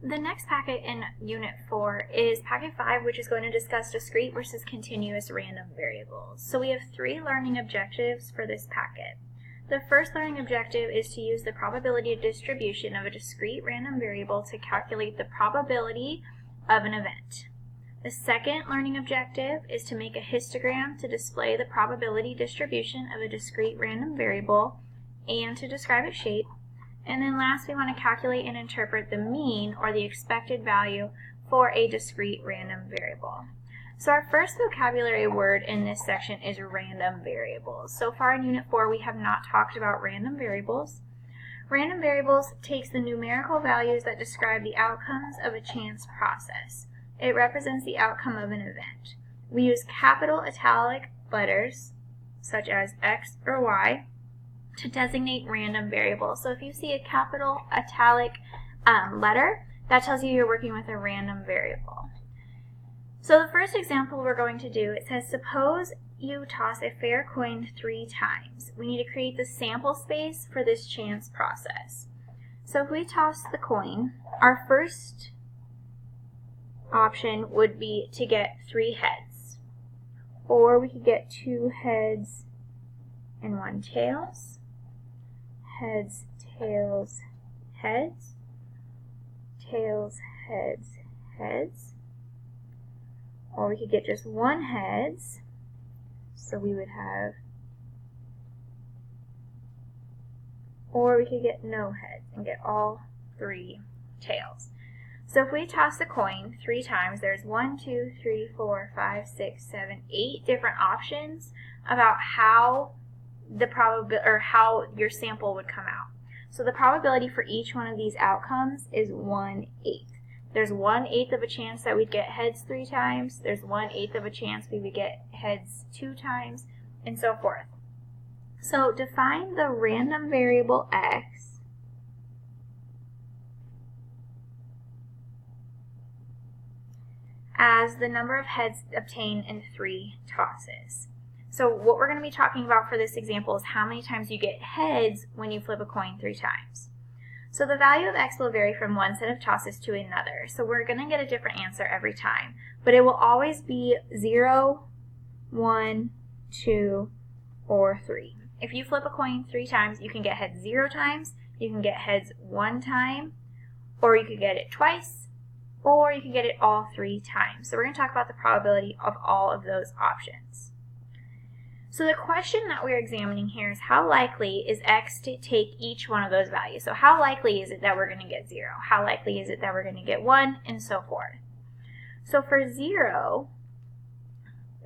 The next packet in Unit 4 is Packet 5, which is going to discuss discrete versus continuous random variables. So we have 3 learning objectives for this packet. The first learning objective is to use the probability distribution of a discrete random variable to calculate the probability of an event. The second learning objective is to make a histogram to display the probability distribution of a discrete random variable and to describe its shape. And then last, we want to calculate and interpret the mean, or the expected value, for a discrete random variable. So our first vocabulary word in this section is random variables. So far in Unit 4, we have not talked about random variables. Random variables takes the numerical values that describe the outcomes of a chance process. It represents the outcome of an event. We use capital italic letters, such as X or Y, to designate random variables. So if you see a capital italic letter, that tells you you're working with a random variable. So the first example we're going to do, it says, suppose you toss a fair coin 3 times. We need to create the sample space for this chance process. So if we toss the coin, our first option would be to get 3 heads. Or we could get 2 heads and 1 tails. Heads, tails, heads, tails, heads, heads. Or we could get just 1 heads, so we would have, or we could get no heads and get all 3 tails. So if we toss the coin 3 times, there's 1, 2, 3, 4, 5, 6, 7, 8 different options about how how your sample would come out. So the probability for each one of these outcomes is 1/8. There's 1/8 of a chance that we'd get heads 3 times. There's 1/8 of a chance we would get heads 2 times, and so forth. So define the random variable x as the number of heads obtained in 3 tosses. So what we're going to be talking about for this example is how many times you get heads when you flip a coin 3 times. So the value of x will vary from one set of tosses to another. So we're going to get a different answer every time. But it will always be 0, 1, 2, or 3. If you flip a coin 3 times, you can get heads 0 times, you can get heads 1 time, or you could get it twice, or you can get it all 3 times. So we're going to talk about the probability of all of those options. So the question that we're examining here is how likely is x to take each one of those values? So how likely is it that we're going to get 0? How likely is it that we're going to get 1? And so forth. So for 0,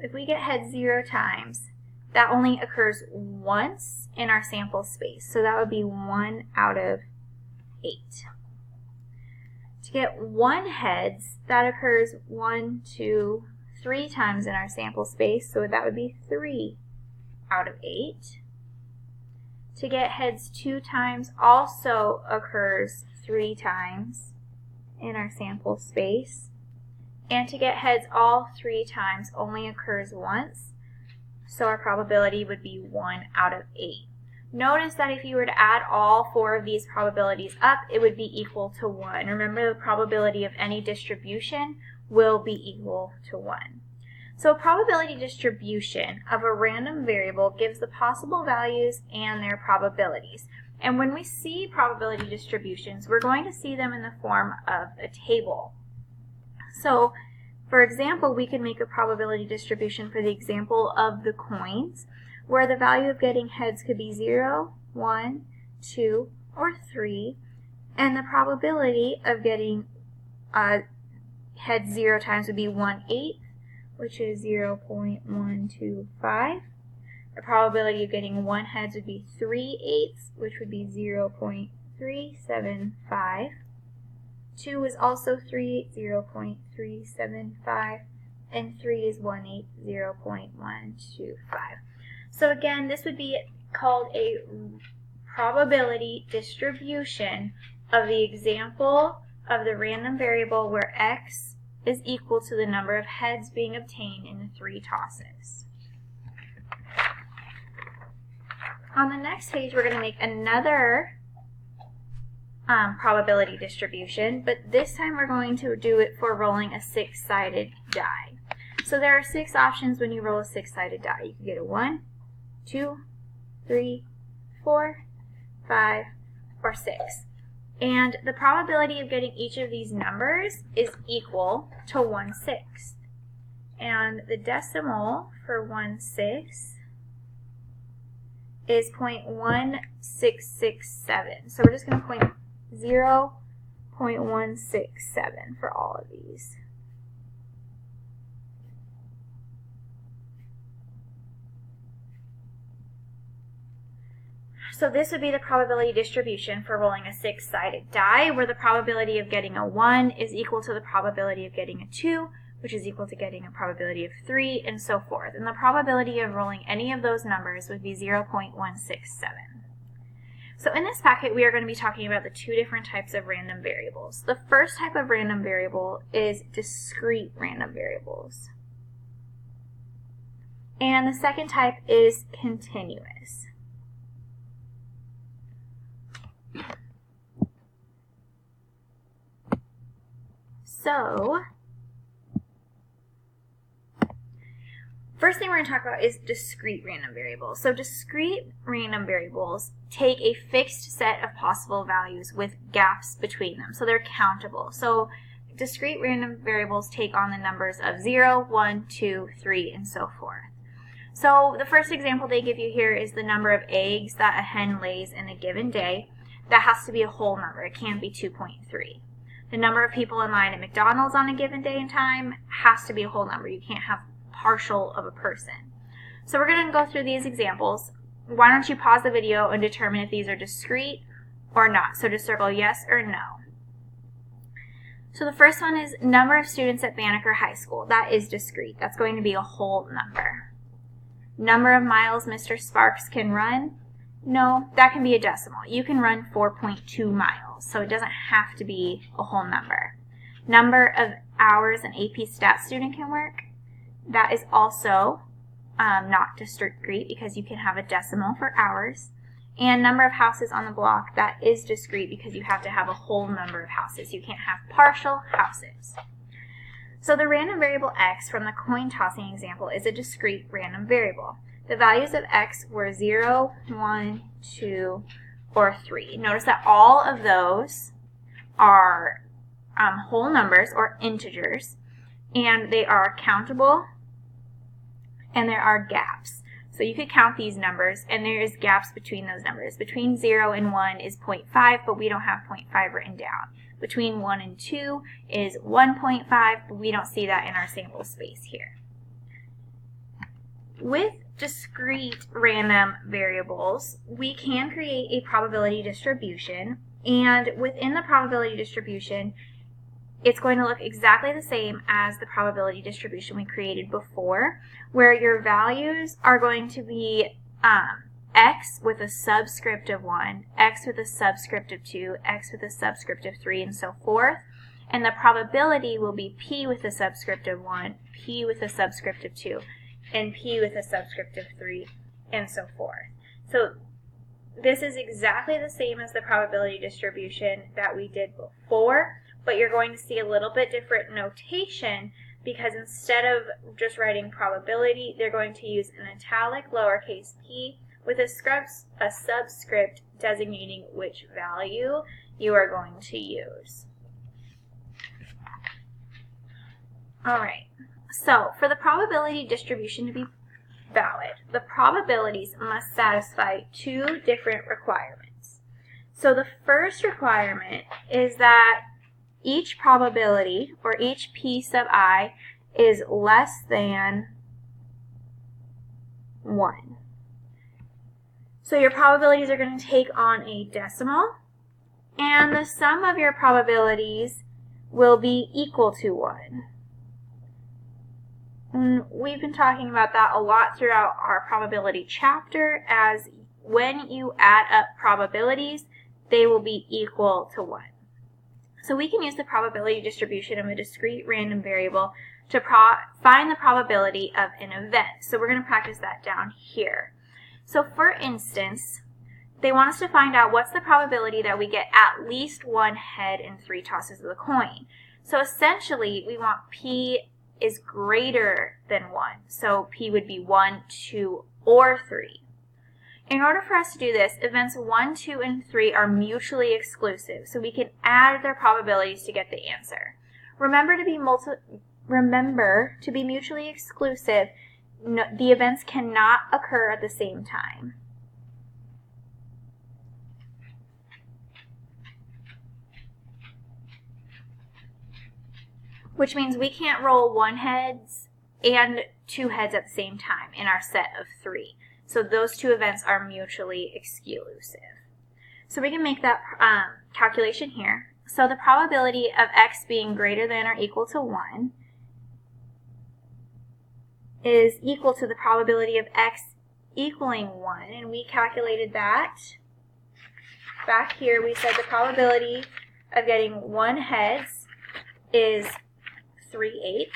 if we get heads 0 times, that only occurs once in our sample space. So that would be 1 out of 8. To get 1 heads, that occurs 1, 2, 3 times in our sample space. So that would be 3 out of 8. To get heads 2 times also occurs 3 times in our sample space. And to get heads all 3 times only occurs once. So our probability would be 1 out of 8. Notice that if you were to add all 4 of these probabilities up, it would be equal to 1. Remember, the probability of any distribution will be equal to 1. So a probability distribution of a random variable gives the possible values and their probabilities. And when we see probability distributions, we're going to see them in the form of a table. So, for example, we could make a probability distribution for the example of the coins, where the value of getting heads could be 0, 1, 2, or 3, and the probability of getting heads 0 times would be 1/8, which is 0.125. The probability of getting 1 heads would be 3/8, which would be 0.375. 2 is also 3/8, 0.375, and 3 is 1/8, 0.125. So again, this would be called a probability distribution of the example of the random variable where x is equal to the number of heads being obtained in the 3 tosses. On the next page, we're going to make another probability distribution, but this time we're going to do it for rolling a 6-sided die. So there are 6 options when you roll a 6-sided die. You can get a 1, 2, 3, 4, 5, or 6. And the probability of getting each of these numbers is equal to 1/6. And the decimal for 1/6 is 0.1667. So we're just going to point 0.167 for all of these. So this would be the probability distribution for rolling a 6-sided die, where the probability of getting a 1 is equal to the probability of getting a 2, which is equal to getting a probability of 3, and so forth. And the probability of rolling any of those numbers would be 0.167. So in this packet, we are going to be talking about the 2 different types of random variables. The first type of random variable is discrete random variables. And the second type is continuous. So, first thing we're going to talk about is discrete random variables. So discrete random variables take a fixed set of possible values with gaps between them. So they're countable. So discrete random variables take on the numbers of 0, 1, 2, 3, and so forth. So the first example they give you here is the number of eggs that a hen lays in a given day. That has to be a whole number. It can't be 2.3. The number of people in line at McDonald's on a given day and time has to be a whole number. You can't have partial of a person. So we're going to go through these examples. Why don't you pause the video and determine if these are discrete or not. So just circle yes or no. So the first one is number of students at Banneker High School. That is discrete. That's going to be a whole number. Number of miles Mr. Sparks can run. No, that can be a decimal. You can run 4.2 miles, so it doesn't have to be a whole number. Number of hours an AP Stat student can work. That is also not discrete because you can have a decimal for hours. And number of houses on the block, that is discrete because you have to have a whole number of houses. You can't have partial houses. So the random variable x from the coin tossing example is a discrete random variable. The values of x were 0, 1, 2, or 3. Notice that all of those are whole numbers or integers, and they are countable, and there are gaps. So you could count these numbers, and there is gaps between those numbers. Between 0 and 1 is 0.5, but we don't have 0.5 written down. Between 1 and 2 is 1.5, but we don't see that in our sample space here. With discrete random variables, we can create a probability distribution, and within the probability distribution, it's going to look exactly the same as the probability distribution we created before, where your values are going to be x with a subscript of 1, x with a subscript of 2, x with a subscript of 3, and so forth. And the probability will be p with a subscript of 1, p with a subscript of 2, and p with a subscript of 3, and so forth. So this is exactly the same as the probability distribution that we did before, but you're going to see a little bit different notation because instead of just writing probability, they're going to use an italic lowercase p with a subscript designating which value you are going to use. All right. So, for the probability distribution to be valid, the probabilities must satisfy 2 different requirements. So, the first requirement is that each probability, or each p sub I, is less than 1. So, your probabilities are going to take on a decimal, and the sum of your probabilities will be equal to 1. We've been talking about that a lot throughout our probability chapter, as when you add up probabilities, they will be equal to 1. So we can use the probability distribution of a discrete random variable to find the probability of an event. So we're going to practice that down here. So for instance, they want us to find out what's the probability that we get at least one head in 3 tosses of the coin. So essentially, we want P is greater than 1. So P would be 1, 2, or 3. In order for us to do this, events 1, 2, and 3 are mutually exclusive, so we can add their probabilities to get the answer. Remember to be mutually exclusive, the events cannot occur at the same time. Which means we can't roll 1 heads and 2 heads at the same time in our set of 3. So those 2 events are mutually exclusive. So we can make that calculation here. So the probability of x being greater than or equal to 1 is equal to the probability of x equaling 1. And we calculated that. Back here we said the probability of getting 1 heads is 3/8.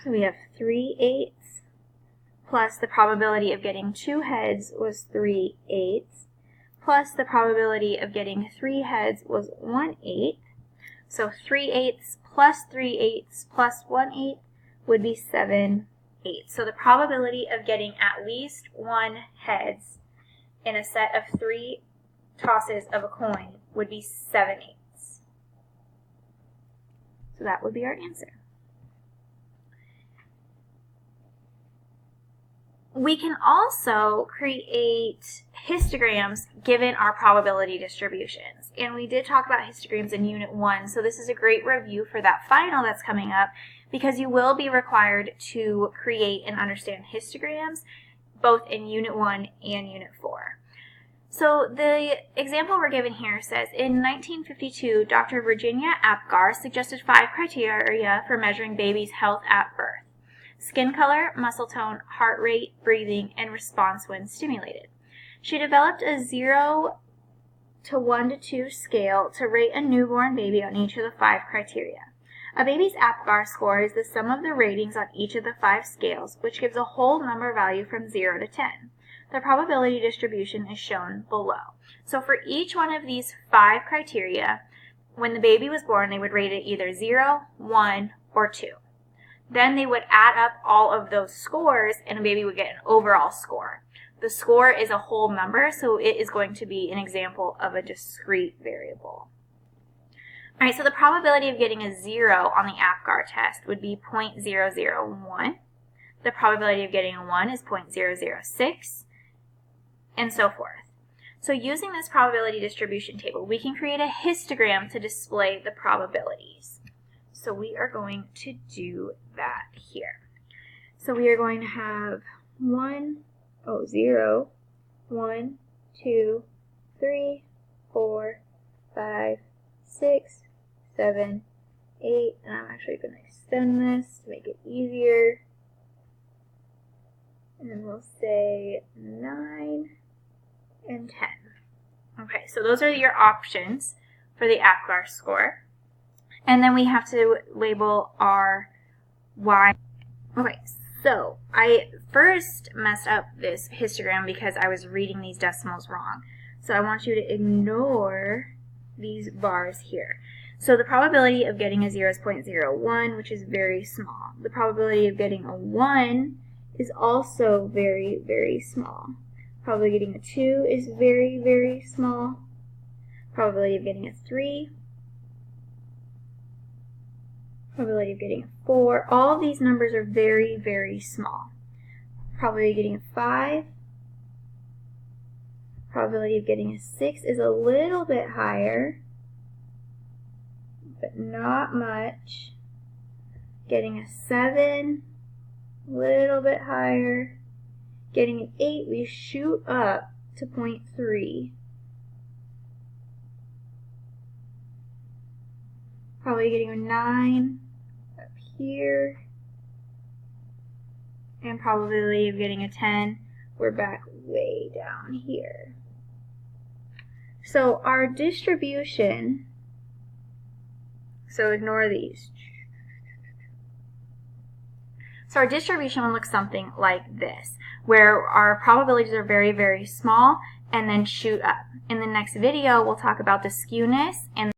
So we have 3/8 plus the probability of getting 2 heads was 3/8 plus the probability of getting 3 heads was 1/8. So 3/8 plus 3/8 plus 1/8 would be 7/8. So the probability of getting at least 1 heads in a set of 3 tosses of a coin would be 7/8. So that would be our answer. We can also create histograms given our probability distributions. And we did talk about histograms in Unit 1, so this is a great review for that final that's coming up because you will be required to create and understand histograms both in Unit 1 and Unit 4. So the example we're given here says, in 1952, Dr. Virginia Apgar suggested 5 criteria for measuring babies' health at birth: skin color, muscle tone, heart rate, breathing, and response when stimulated. She developed a 0 to 1 to 2 scale to rate a newborn baby on each of the 5 criteria. A baby's Apgar score is the sum of the ratings on each of the 5 scales, which gives a whole number value from 0 to 10. The probability distribution is shown below. So for each one of these 5 criteria, when the baby was born, they would rate it either 0, 1, or 2. Then they would add up all of those scores, and a baby would get an overall score. The score is a whole number, so it is going to be an example of a discrete variable. All right, so the probability of getting a 0 on the Apgar test would be 0.001. The probability of getting a 1 is 0.006. And so forth. So using this probability distribution table, we can create a histogram to display the probabilities. So we are going to do that here. So we are going to have 0, 1, 2, 3, 4, 5, 6, 7, 8, and I'm actually going to extend this to make it easier. And we'll say 9 and 10. Okay, so those are your options for the Apgar score. And then we have to label our Y. Okay, so I first messed up this histogram because I was reading these decimals wrong. So I want you to ignore these bars here. So the probability of getting a 0 is 0.01, which is very small. The probability of getting a 1 is also very, very small. Probability of getting a 2 is very, very small. Probability of getting a 3. Probability of getting a 4. All of these numbers are very, very small. Probability of getting a 5. Probability of getting a 6 is a little bit higher, but not much. Getting a 7, a little bit higher. Getting an 8, we shoot up to 0.3. Probably getting a 9 up here. And probability of getting a 10, we're back way down here. So our distribution, so ignore these. So our distribution will look something like this, where our probabilities are very, very small and then shoot up. In the next video, we'll talk about the skewness and